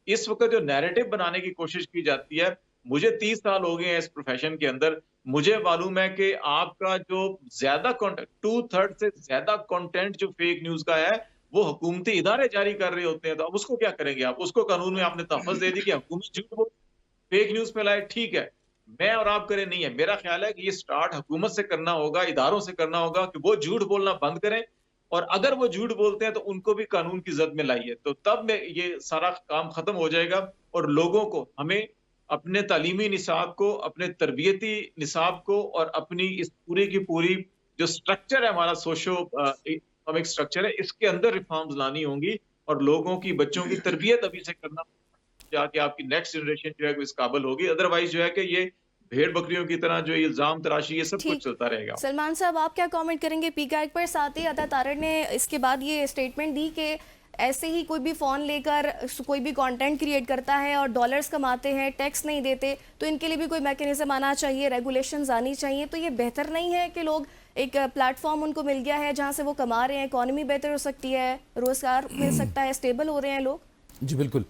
इस वक्त जो नैरेटिव बनाने की कोशिश की जाती है, मुझे 30 साल हो गए हैं इस प्रोफेशन के अंदर, मुझे मालूम है कि आपका जो ज्यादा कंटेंट, 2/3 से ज्यादा कंटेंट जो फेक न्यूज का है, वो हुकूमती इदारे जारी कर रहे होते हैं। तो अब उसको क्या करेंगे आप? उसको कानून में आपने तहफ़्फ़ुज़ दे दी कि हुकूमत झूठ बोल, फेक न्यूज फैलाए, ठीक है। मैं और आप करें नहीं है। मेरा ख्याल है कि ये स्टार्ट हुकूमत से करना होगा, इदारों से करना होगा कि वो झूठ बोलना बंद करें, और अगर वो झूठ बोलते हैं तो उनको भी कानून की ज़द में लाइए। तो तब में ये सारा काम खत्म हो जाएगा, और लोगों को, हमें अपने तालीमी निसाब को, अपने तरबियती निसाब को, और अपनी इस पूरी की पूरी जो स्ट्रक्चर है हमारा सोशो इकोनॉमिक स्ट्रक्चर है, इसके अंदर रिफॉर्म्स लानी होंगी, और लोगों की, बच्चों की तरबियत अभी से करना, जाके आपकी नेक्स्ट जनरेशन जो है वो इस काबिल होगी। अदरवाइज जो है कि ये भेड़ बकरियों की तरह जो इल्जाम तराशी, ये सब कुछ ठीक। चलता रहेगा। सलमान साहब, आप क्या कमेंट करेंगे पीका एक्ट पर? साथ ही अदा तारड़ ने इसके बाद ये स्टेटमेंट दी कि ऐसे ही कोई भी फ़ोन लेकर कोई भी कंटेंट क्रिएट करता है और डॉलर्स कमाते हैं, टैक्स नहीं देते, तो इनके लिए भी कोई मैकेनिज्म आना चाहिए, रेगुलेशंस आनी चाहिए। तो ये बेहतर नहीं है कि लोग एक प्लेटफॉर्म उनको मिल गया है जहाँ से वो कमा रहे हैं, इकॉनमी बेहतर हो सकती है, रोज़गार मिल सकता है, स्टेबल हो रहे हैं लोग? जी बिल्कुल।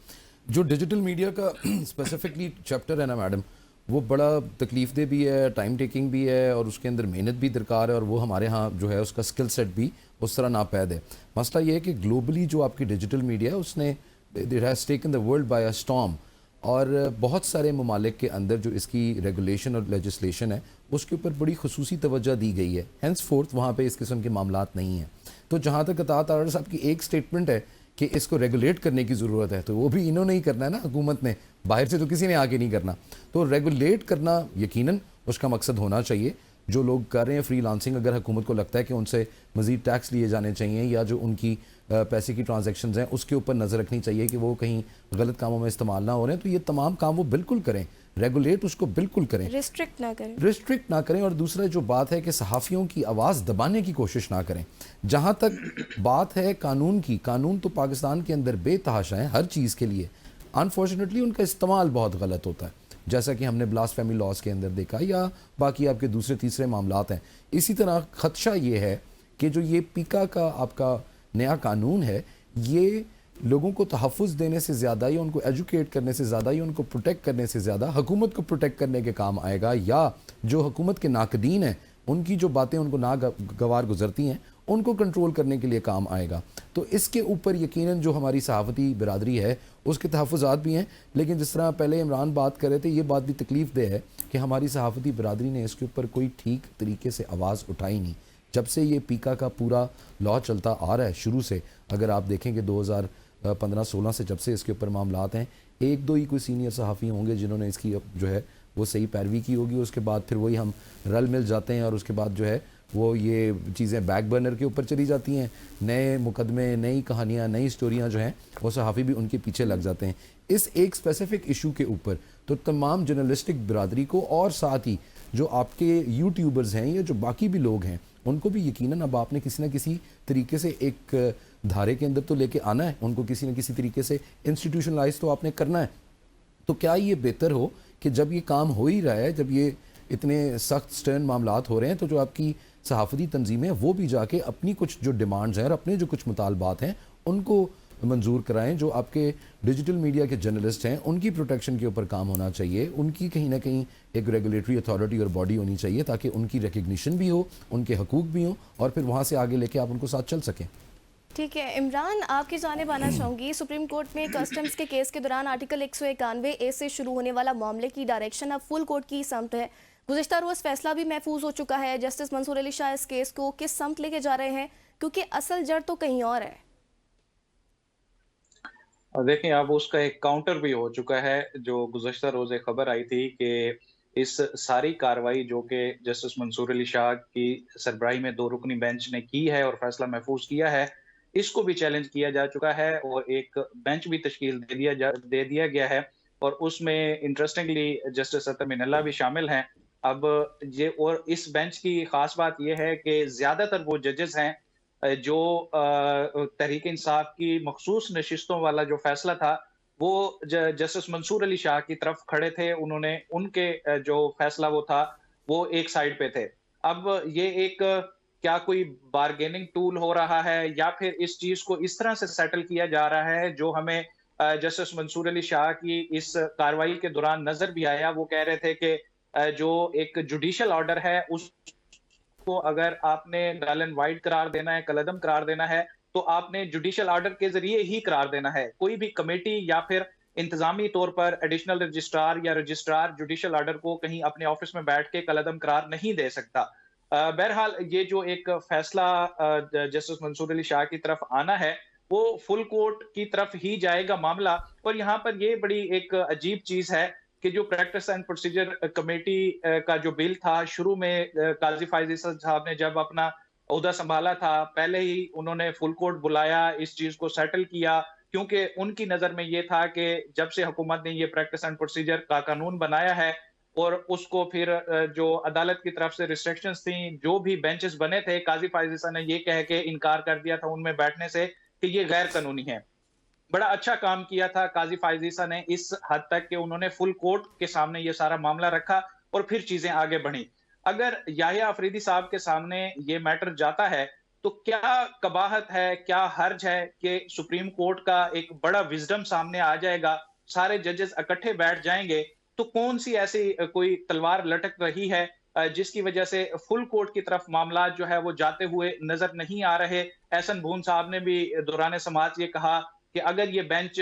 जो डिजिटल मीडिया का स्पेसिफिकली चैप्टर है ना मैडम, वो बड़ा तकलीफ दे भी है, टाइम टेकिंग भी है, और उसके अंदर मेहनत भी दरकार है, और वो हमारे यहाँ जो है उसका स्किल सेट भी उस तरह नापैद है। मसला ये है कि ग्लोबली जो आपकी डिजिटल मीडिया है उसने it has taken the world by a storm, और बहुत सारे ममालिक के अंदर जो इसकी रेगुलेशन और लेजिस्लेशन है उसके ऊपर बड़ी खुसूसी तवज्जो दी गई है। हैंस फोर्थ वहाँ पे इस किस्म के मामलात नहीं हैं। तो जहाँ तक अता तारड़ साहब की एक स्टेटमेंट है कि इसको रेगुलेट करने की ज़रूरत है, तो वो भी इन्होंने ही करना है ना, हुकूमत ने, बाहर से तो किसी ने आके नहीं करना। तो रेगुलेट करना यकीनन उसका मकसद होना चाहिए। जो लोग कर रहे हैं फ्रीलांसिंग, अगर हुकूमत को लगता है कि उनसे मज़ीद टैक्स लिए जाने चाहिए, या जो उनकी पैसे की ट्रांजैक्शंस हैं उसके ऊपर नज़र रखनी चाहिए कि वो कहीं गलत कामों में इस्तेमाल ना हो रहे हैं, तो ये तमाम काम वो बिल्कुल करें, रेगुलेट उसको बिल्कुल करें, रिस्ट्रिक्ट ना करें। रिस्ट्रिक्ट ना करें। और दूसरा जो बात है कि सहाफ़ियों की आवाज़ दबाने की कोशिश ना करें। जहाँ तक बात है कानून की, कानून तो पाकिस्तान के अंदर बेतहाशा है हर चीज़ के लिए। अनफॉर्चुनेटली उनका इस्तेमाल बहुत गलत होता है, जैसा कि हमने ब्लास्फेमी लॉज के अंदर देखा, या बाकी आपके दूसरे तीसरे मामलात हैं। इसी तरह ख़दशा ये है कि जो ये पीका का आपका नया कानून है, ये लोगों को तहफ़्फ़ुज़ देने से ज़्यादा, या उनको एजुकेट करने से ज़्यादा, या उनको प्रोटेक्ट करने से ज़्यादा हुकूमत को प्रोटेक्ट करने के काम आएगा, या जो हुकूमत के नाकदीन हैं उनकी जो बातें उनको नागवार गुजरती हैं उनको कंट्रोल करने के लिए काम आएगा। तो इसके ऊपर यकीनन जो हमारी सहाफ़ती बिरादरी है उसके तहफ़्फ़ुज़ात भी हैं। लेकिन जिस तरह पहले इमरान बात कर रहे थे, ये बात भी तकलीफ़ दे है कि हमारी सहाफ़ती बिरादरी ने इसके ऊपर कोई ठीक तरीके से आवाज़ उठाई नहीं। जब से ये पीका का पूरा लॉ चलता आ रहा है शुरू से, अगर आप देखेंगे 2015-16 से जब से इसके ऊपर मामलात हैं, एक दो ही कोई सीनियर सहाफ़ी होंगे जिन्होंने इसकी जो है वो सही पैरवी की होगी। उसके बाद फिर वही हम रल मिल जाते हैं, और उसके बाद जो है वो ये चीज़ें बैक बर्नर के ऊपर चली जाती हैं। नए मुकदमे, नई कहानियाँ, नई स्टोरियाँ जो हैं वो सहाफ़ी भी उनके पीछे लग जाते हैं इस एक स्पेसिफ़िक इशू के ऊपर। तो तमाम जर्नलिस्टिक बिरादरी को, और साथ ही जो आपके यूट्यूबर्स हैं या जो बाकी भी लोग हैं, उनको भी यकीनन अब आपने किसी न किसी तरीके से एक धारे के अंदर तो लेके आना है, उनको किसी न किसी तरीके से इंस्टीट्यूशनलाइज तो आपने करना है। तो क्या ये बेहतर हो कि जब ये काम हो ही रहा है, जब ये इतने सख्त स्टर्न मामलात हो रहे हैं, तो जो आपकी सहाफ़ती तंजीमें वो भी जाके अपनी कुछ जो डिमांड्स हैं और अपने जो कुछ मुतालबात हैं उनको मंजूर कराएं। जो आपके डिजिटल मीडिया के जर्नलिस्ट हैं उनकी प्रोटेक्शन के ऊपर काम होना चाहिए, उनकी कहीं ना कहीं एक रेगुलेटरी अथॉरिटी और बॉडी होनी चाहिए ताकि उनकी रिकग्निशन भी हो, उनके हकूक़ भी हों, और फिर वहाँ से आगे लेके आप उनको साथ चल सकें। ठीक है इमरान, आपकी जानिब आना चाहूँगी। सुप्रीम कोर्ट में कस्टम्स के केस के दौरान आर्टिकल 191A से शुरू होने वाला मामले की डायरेक्शन अब फुल कोर्ट की समत है। गुज़िश्ता रोज़ फैसला भी महफूज हो चुका है। जस्टिस मंसूर अली शाह इस केस को किस समत लेके जा रहे हैं, क्योंकि असल जड़ तो कहीं और है। और देखें, अब उसका एक काउंटर भी हो चुका है। जो गुज़श्ता रोज़ एक खबर आई थी कि इस सारी कार्रवाई जो कि जस्टिस मंसूर अली शाह की सरबराही में 2 रुकनी बेंच ने की है और फैसला महफूज किया है, इसको भी चैलेंज किया जा चुका है और एक बेंच भी तश्कील दे दिया गया है और उसमें इंटरेस्टिंगली जस्टिस अतर मिनल्ला भी शामिल हैं। अब ये और इस बेंच की खास बात ये है कि ज़्यादातर वो जजेस हैं जो तहरीक इंसाफ की मखसूस नशिस्तों वाला जो फैसला था, वो जस्टिस मंसूर अली शाह की तरफ खड़े थे। उन्होंने उनके जो फैसला वो था, वो एक साइड पे थे। अब ये एक क्या कोई बार्गेनिंग टूल हो रहा है या फिर इस चीज को इस तरह से सेटल किया जा रहा है जो हमें जस्टिस मंसूर अली शाह की इस कार्रवाई के दौरान नजर भी आया। वो कह रहे थे कि जो एक जुडिशियल ऑर्डर है उस को अगर आपने नल एंड वाइड करार देना है, कलअदम करार देना है, तो आपने जुडिशियल ऑर्डर के जरिए ही करार देना है। कोई भी कमेटी या फिर इंतजामी तौर पर एडिशनल रजिस्ट्रार या रजिस्ट्रार जुडिशियल ऑर्डर को कहीं अपने ऑफिस में बैठ के कलअदम करार नहीं दे सकता। बहरहाल ये जो एक फैसला जस्टिस मंसूर अली शाह की तरफ आना है, वो फुल कोर्ट की तरफ ही जाएगा मामला। और यहाँ पर ये बड़ी एक अजीब चीज है कि जो प्रैक्टिस एंड प्रोसीजर कमेटी का जो बिल था, शुरू में काजी फायज ईसा साहब ने जब अपना ओहदा संभाला था, पहले ही उन्होंने फुल कोर्ट बुलाया, इस चीज को सेटल किया, क्योंकि उनकी नजर में ये था कि जब से हुकूमत ने ये प्रैक्टिस एंड प्रोसीजर का कानून बनाया है और उसको फिर जो अदालत की तरफ से रिस्ट्रिक्शंस थी, जो भी बेंचेस बने थे, काजी फायज ईसा ने ये कह के इनकार कर दिया था उनमें बैठने से कि ये गैर कानूनी है। बड़ा अच्छा काम किया था काजी फायज ईसा ने इस हद तक कि उन्होंने फुल कोर्ट के सामने ये सारा मामला रखा और फिर चीजें आगे बढ़ी। अगर याहिया अफरीदी साहब के सामने ये मैटर जाता है तो क्या कबाहत है, क्या हर्ज है कि सुप्रीम कोर्ट का एक बड़ा विजडम सामने आ जाएगा, सारे जजेस इकट्ठे बैठ जाएंगे, तो कौन सी ऐसी कोई तलवार लटक रही है जिसकी वजह से फुल कोर्ट की तरफ मामला जो है वो जाते हुए नजर नहीं आ रहे। एहसन भून साहब ने भी दौरान समाअत ये कहा कि अगर ये बेंच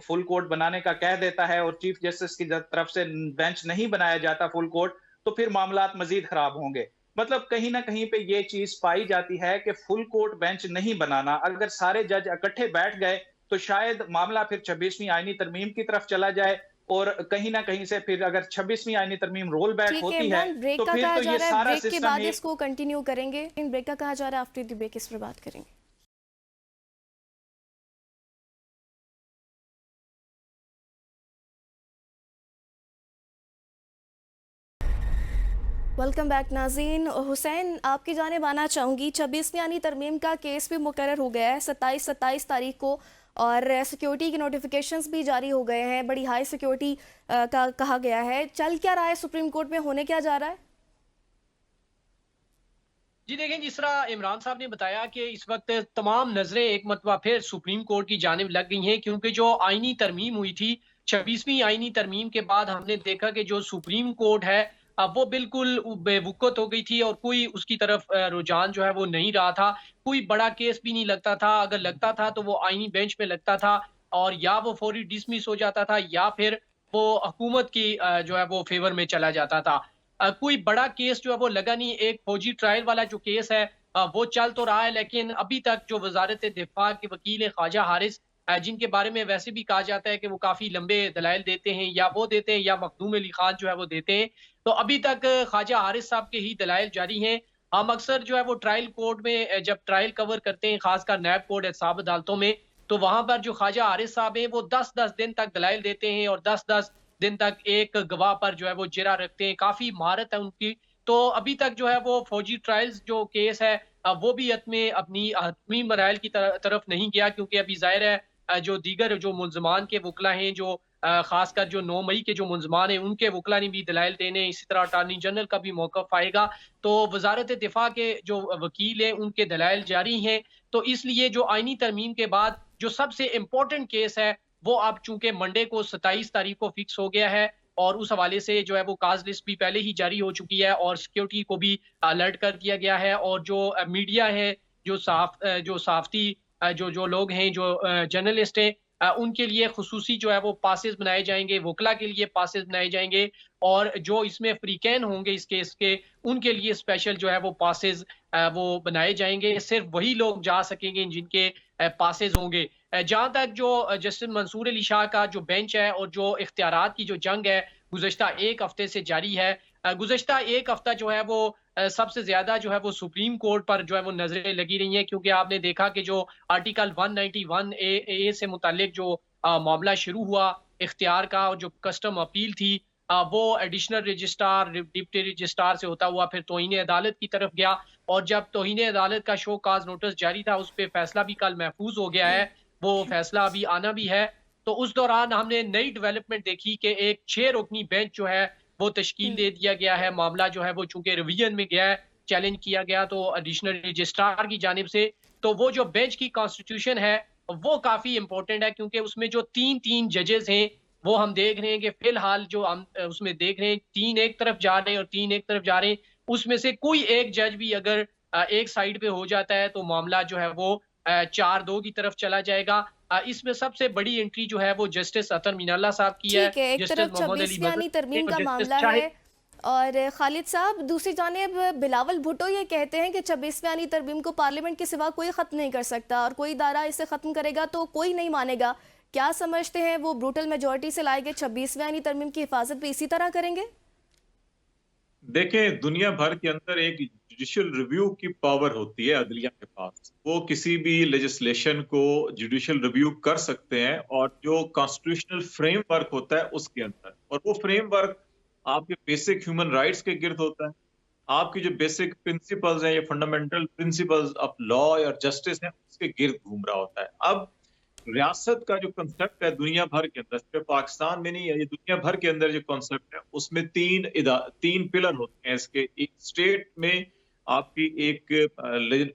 फुल कोर्ट बनाने का कह देता है और चीफ जस्टिस की तरफ से बेंच नहीं बनाया जाता फुल कोर्ट, तो फिर मामलात मजीद खराब होंगे। मतलब कहीं ना कहीं पे ये चीज पाई जाती है कि फुल कोर्ट बेंच नहीं बनाना, अगर सारे जज इकट्ठे बैठ गए तो शायद मामला फिर 26वीं आईनी तरमीम की तरफ चला जाए और कहीं ना कहीं से फिर अगर 26वीं आईनी तरमीम रोल बैक ठीक है होती है इमरान, ब्रेक तो का फिर कहा तो जा ये रहा है, सारा ब्रेक के सिस्टम बाद ही इसको कंटिन्यू करेंगे। इन ब्रेक का कहा जा रहा है आफ्टर द ब्रेक इस पर बात करेंगे। वेलकम बैक नाज़रीन। हुसैन, आपकी जानिब आना चाहूँगी। 26वीं यानी तरमीम का केस भी मुकर्रर हो गया है 27 तारीख को और सिक्योरिटी के नोटिफिकेशंस भी जारी हो गए हैं। बड़ी हाई सिक्योरिटी का कहा गया है। चल क्या रहा है सुप्रीम कोर्ट में, होने क्या जा रहा है? जी देखें, जिस तरह इमरान साहब ने बताया कि इस वक्त तमाम नजरें एक मरतबा फिर सुप्रीम कोर्ट की जानिब लग गई हैं, क्योंकि जो आईनी तरमीम हुई थी 26वीं आईनी तरमीम के बाद हमने देखा कि जो सुप्रीम कोर्ट है अब वो बिल्कुल बेवकूफ़ हो गई थी और कोई उसकी तरफ रुझान जो है वो नहीं रहा था। कोई बड़ा केस भी नहीं लगता था, अगर लगता था तो वो आईनी बेंच में लगता था और या वो फौरी डिसमिस हो जाता था या फिर वो हुकूमत की जो है वो फेवर में चला जाता था। कोई बड़ा केस जो है वो लगा नहीं। एक फौजी ट्रायल वाला जो केस है वो चल तो रहा है, लेकिन अभी तक जो वजारत दिफा के वकील है ख्वाजा हारिस, जिनके बारे में वैसे भी कहा जाता है कि वो काफी लंबे दलाइल देते हैं, या वो देते हैं या मखदूम अली खान जो है वो देते हैं, तो अभी तक ख्वाजा हारिस साहब के ही दलाइल जारी हैं। हम अक्सर जो है वो ट्रायल कोर्ट में जब ट्रायल कवर करते हैं, खासकर नैब कोर्ट एहतसाब अदालतों में, तो वहां पर जो ख्वाजा हारिस साहब हैं वो 10-10 दिन तक दलाइल देते हैं और 10-10 दिन तक एक गवाह पर जो है वो जिरा रखते हैं। काफी महारत है उनकी। तो अभी तक जो है वो फौजी ट्रायल्स जो केस है वो भी अपनी हतमी मराइल की तरफ नहीं गया, क्योंकि अभी जाहिर है जो दीगर जो मुलजमान के वकला हैं, जो खासकर जो 9 मई के जो मुलजमान हैं उनके वकला ने भी दलाइल देने, इसी तरह अटार्नी जनरल का भी मौक़िफ़ आएगा। तो वजारत दिफा के जो वकील हैं उनके दलाइल जारी हैं। तो इसलिए जो आईनी तरमीम के बाद जो सबसे इम्पोर्टेंट केस है वो अब चूंकि मंडे को 27 तारीख को फिक्स हो गया है और उस हवाले से जो है वो काज लिस्ट भी पहले ही जारी हो चुकी है और सिक्योरिटी को भी अलर्ट कर दिया गया है। और जो मीडिया है, जो साफ्ती जो जो लोग हैं, जो जर्नलिस्ट हैं, उनके लिए खुसूसी जो है वो पासेस बनाए जाएंगे, वकला के लिए पासेस बनाए जाएंगे, और जो इसमें फ्रीकैन होंगे इस केस के, उनके लिए स्पेशल जो है वो पासेस वो बनाए जाएंगे। सिर्फ वही लोग जा सकेंगे जिनके पासेस होंगे। जहाँ तक जो जस्टिस मंसूर अली शाह का जो बेंच है और जो इख्तियारात की जो जंग है गुज़श्ता एक हफ्ते से जारी है। गुज़श्ता एक हफ्ता जो है वो सबसे ज्यादा जो है वो सुप्रीम कोर्ट पर जो है वो नजरें लगी रही हैं, क्योंकि आपने देखा कि जो आर्टिकल 191 ए से मुतालिक जो मामला शुरू हुआ इख्तियार का, और जो कस्टम अपील थी, वो एडिशनल रजिस्ट्रार, डिप्टी रजिस्ट्रार से होता हुआ फिर तौहीन अदालत की तरफ गया, और जब तौहीन अदालत का शो काज नोटिस जारी था उस पर फैसला भी कल महफूज हो गया है, वो फैसला अभी आना भी है। तो उस दौरान हमने नई डेवलपमेंट देखी कि एक 6 रुकनी बेंच जो है वो तश्कील दे दिया गया है। मामला जो है वो चूंकि रिवीजन में गया है, चैलेंज किया गया तो एडिशनल रजिस्ट्रार की जानिब से, तो वो जो बेंच की कॉन्स्टिट्यूशन है वो काफी इंपॉर्टेंट है, क्योंकि उसमें जो 3 जजेस हैं वो हम देख रहे हैं कि फिलहाल जो हम उसमें देख रहे हैं 3 एक तरफ जा रहे हैं और 3 एक तरफ जा रहे हैं, उसमें से कोई एक जज भी अगर एक साइड पे हो जाता है तो मामला जो है वो 4-2 की तरफ चला जाएगा। इसमें सबसे बड़ी एंट्री जो है वो जस्टिस अतर मीनाल्लाह साहब की है। ठीक है, एक जस्टिस तरफ मोहम्मद अली 26वीं तरमीम मदनी का और मामला जस्टिस है, और खालिद साहब दूसरी जानिब बिलावल भुट्टो ये कहते हैं कि 26वीं तरमीम को पार्लियामेंट के सिवा कोई ख़त्म नहीं कर सकता, और कोई इदारा इसे ख़त्म करेगा तो कोई नहीं मानेगा। क्या समझते हैं वो ब्रूटल मेजोरिटी से लाए गए 26वीं तरमीम की हिफाजत भी इसी तरह करेंगे? देखें, दुनिया भर के अंदर एक जुडिशियल रिव्यू की पावर होती है अदलिया के पास। वो किसी भी लेजिस्लेशन को जुडिशियल रिव्यू कर सकते हैं, और जो कॉन्स्टिट्यूशनल फ्रेमवर्क होता है उसके अंदर, और वो फ्रेमवर्क आपके बेसिक ह्यूमन राइट्स के गिर्द होता है। आपकी जो बेसिक प्रिंसिपल्स हैं, ये फंडामेंटल प्रिंसिपल्स ऑफ लॉ और जस्टिस हैं, उसके गिर्द घूम रहा होता है। अब रियासत का जो कंसेप्ट है दुनिया भर के अंदर, सिर्फ पाकिस्तान में नहीं है, ये दुनिया भर के अंदर जो कंसेप्ट है उसमें तीन पिलर होते हैं इसके। एक स्टेट में आपकी एक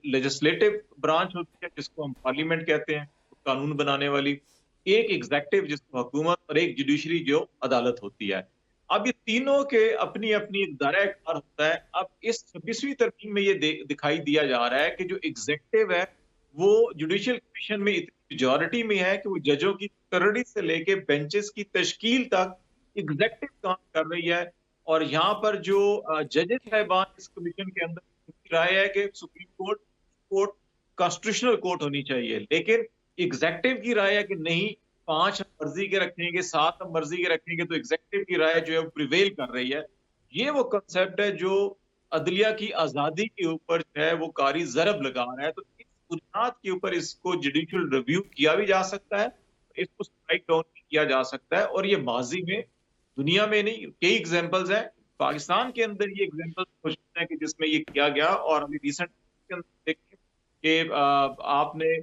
लेजिस्लेटिव ब्रांच होती है जिसको हम पार्लियामेंट कहते हैं, कानून बनाने वाली, एक एग्जेक्टिव जिसको हुकूमत, और एक जुडिशरी जो अदालत होती है। अब ये तीनों के अपनी अपनी एक दायरा कार होता है। अब इस 26वीं तरमीम में ये दिखाई दिया जा रहा है कि जो एग्जेक्टिव है वो जुडिशियल कमीशन में इतनी मेजॉरिटी में है कि वो जजों की तकर्री से लेके बेंचेस की तश्कील तक एग्जेक्टिव काम कर रही है। और यहाँ पर जो जजेस साहिबान इस कमीशन के अंदर, उनकी राय है कि सुप्रीम कोर्ट कॉन्स्टिट्यूशनल कोर्ट होनी चाहिए, लेकिन एग्जेक्टिव की राय है कि नहीं, 5 हम मर्जी के रखेंगे, 7 हम मर्जी के रखेंगे, तो एग्जेक्टिव की राय जो है वो प्रिवेल कर रही है। ये वो कंसेप्ट है जो अदलिया की आजादी के ऊपर जो है वो कारी जरब लगा रहा है। तो इस बुनियाद के ऊपर इसको जुडिशियल रिव्यू किया भी जा सकता है, इसको स्ट्राइक डाउन भी किया जा सकता है, और ये माजी में दुनिया में नहीं, कई एग्जांपल्स हैं। पाकिस्तान के अंदर ये एग्जांपल्स मौजूद हैं कि जिसमें ये किया गया। और अभी रिसेंट के अंदर देखिए कि आपने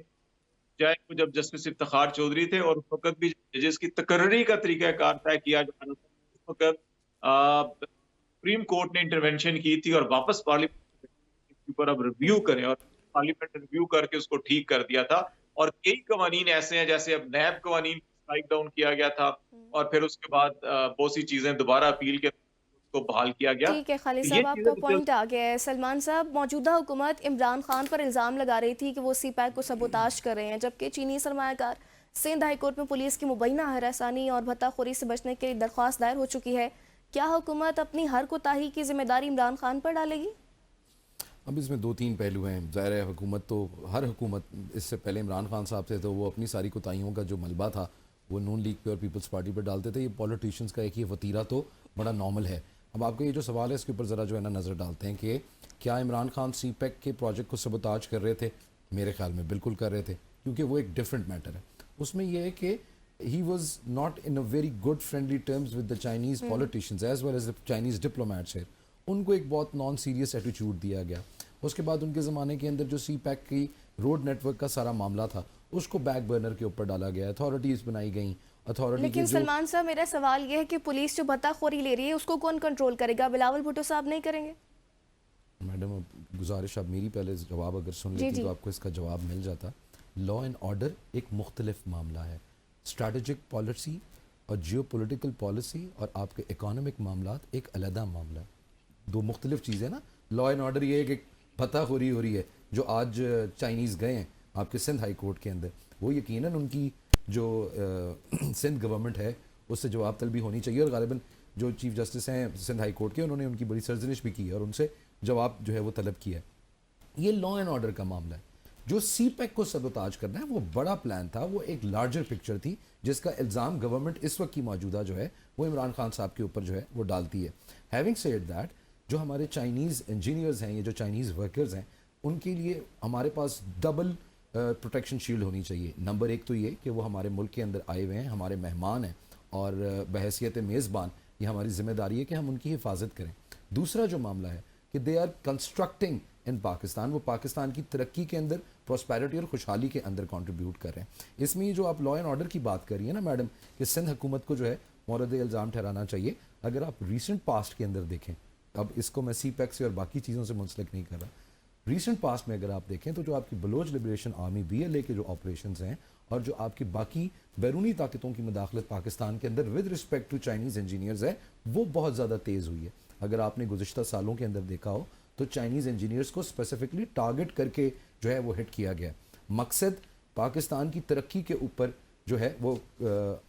चाहे वो जब जस्टिस इफ्तिखार चौधरी थे और उस वक्त भी जजेस की तकर्री का तरीकाकार तय किया जा रहा था, उस वक्त सुप्रीम कोर्ट ने इंटरवेंशन की थी और वापस पार्लियामेंट के ऊपर अब रिव्यू करें, और पार्लियामेंट रिव्यू करके उसको ठीक कर दिया था। और कई कवानीन ऐसे हैं, जैसे अब नैब कवानीन स्ट्राइक डाउन किया गया था, और फिर उसके बाद बहुत सी चीजें दोबारा अपील के उसको बहाल किया गया। ठीक है खालिद तो साहब, ये आपका चीजें पॉइंट आ गया है। सलमान साहब, मौजूदा हुकूमत इमरान खान पर इल्ज़ाम लगा रही थी कि वो सीपैक को सबोताश कर रहे हैं, जबकि चीनी सरमायाकार सिंध हाई कोर्ट में पुलिस की मुबैना हरासानी और भत्ताखोरी से बचने के लिए दरख्वास्त दायर हो चुकी है। क्या हुकूमत अपनी हर कोताही की जिम्मेदारी इमरान खान पर डालेगी? अब इसमें 2-3 पहलू हैं। ज़ाहिर है हुकूमत तो, हर हुकूमत, इससे पहले इमरान खान साहब थे तो वो अपनी सारी कोताहियों का जो मलबा था वो नून लीग पे और पीपल्स पार्टी पर डालते थे। ये पॉलिटिशियंस का एक ही वतीरा तो बड़ा नॉर्मल है। अब आपका ये जो सवाल है इसके ऊपर ज़रा जो है ना नज़र डालते हैं कि क्या इमरान खान सीपैक के प्रोजेक्ट को सबोताज कर रहे थे? मेरे ख्याल में बिल्कुल कर रहे थे, क्योंकि वो एक डिफरेंट मैटर है। उसमें यह है कि he was not in a very good friendly terms with the Chinese politicians as well as the Chinese diplomats है। उनको एक बहुत नॉन सीरियस एटीट्यूड दिया गया। उसके बाद उनके ज़माने के अंदर जो सीपैक की रोड नेटवर्क का सारा मामला था उसको बैक बर्नर के ऊपर डाला गया, अथॉरिटीज़ बनाई गई। लेकिन सलमान साहब, मेरा सवाल यह है कि पुलिस जो भत्ताखोरी ले रही है उसको कौन कंट्रोल करेगा? बिलावल भुट्टो साहब नहीं करेंगे? मैडम, गुजारिश, आप मेरी पहले जवाब अगर सुन लेती तो आपको इसका जवाब मिल जाता। लॉ एंड ऑर्डर एक मुख्तलिफ मामला है। स्ट्रैटेजिक पॉलिसी और जियो पोलिटिकल पॉलिसी और आपके इकोनॉमिक मामला एक अलहदा मामला है, दो मुख्तलिफ चीज़ें ना। लॉ एंड ऑर्डर ये है कि भत्ताखोरी हो रही है, जो आज चाइनीज़ गए हैं आपके सिंध हाई कोर्ट के अंदर, वो यकीनन उनकी जो सिंध गवर्नमेंट है उससे जवाब तलबी होनी चाहिए। और गालिबन जो चीफ जस्टिस हैं सिंध हाई कोर्ट के, उन्होंने उनकी बड़ी सरजनिश भी की है और उनसे जवाब जो है वो तलब किया है। ये लॉ एंड ऑर्डर का मामला है। जो CPEC को सबोताज करना है वो बड़ा प्लान था, वो एक लार्जर पिक्चर थी जिसका इल्ज़ाम गवर्नमेंट इस वक्त की मौजूदा जो है वो इमरान खान साहब के ऊपर जो है वो डालती है। हैविंग सेड दैट, जो हमारे चाइनीज़ इंजीनियर्स हैं, ये जो चाइनीज़ वर्कर्स हैं, उनके लिए हमारे पास डबल प्रोटेक्शन शील्ड होनी चाहिए। नंबर एक तो ये कि वो हमारे मुल्क के अंदर आए हुए हैं, हमारे मेहमान हैं और बहैसियत मेज़बान ये हमारी जिम्मेदारी है कि हम उनकी हिफाजत करें। दूसरा जो मामला है कि दे आर कंस्ट्रक्टिंग इन पाकिस्तान, वो पाकिस्तान की तरक्की के अंदर, प्रॉस्पेरिटी और खुशहाली के अंदर कंट्रीब्यूट कर रहे हैं। इसमें ये जो आप लॉ एंड ऑर्डर की बात कर रही है ना मैडम, कि सिंध हुकूमत को जो है मौरद इल्ज़ाम ठहराना चाहिए। अगर आप रीसेंट पास्ट के अंदर देखें, अब इसको मैं CPEC से और बाकी चीज़ों से मुंसलिक नहीं कर रहा, रीसेंट पास्ट में अगर आप देखें तो जो आपकी बलोच लिबरेशन आर्मी BLA के जो ऑपरेशंस हैं और जो आपकी बाकी बैरूनी ताकतों की मुदाखलत पाकिस्तान के अंदर with respect to Chinese engineers है, वो बहुत ज़्यादा तेज़ हुई है। अगर आपने गुज़िश्ता सालों के अंदर देखा हो तो चाइनीज़ इंजीनियर्स को स्पेसिफिकली टारगेट करके जो है वो हिट किया गया। मकसद पाकिस्तान की तरक्की के ऊपर जो है वो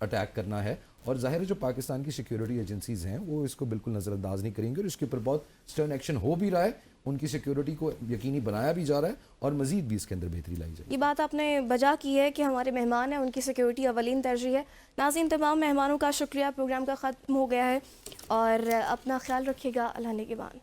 अटैक करना है, और ज़ाहिर है जो पाकिस्तान की सिक्योरिटी एजेंसीज़ हैं वो इसको बिल्कुल नज़रअंदाज नहीं करेंगे और इसके ऊपर बहुत स्टर्न एक्शन हो भी रहा है, उनकी सिक्योरिटी को यकीनी बनाया भी जा रहा है और मज़ीद भी इसके अंदर बेहतरी लाई जाएगी। ये बात आपने बजा की है कि हमारे मेहमान हैं, उनकी सिक्योरिटी अवलीन तरजीह है। नाज़रीन, तमाम मेहमानों का शुक्रिया। प्रोग्राम का ख़त्म हो गया है और अपना ख्याल रखिएगा। अल्लाह ने के बाद।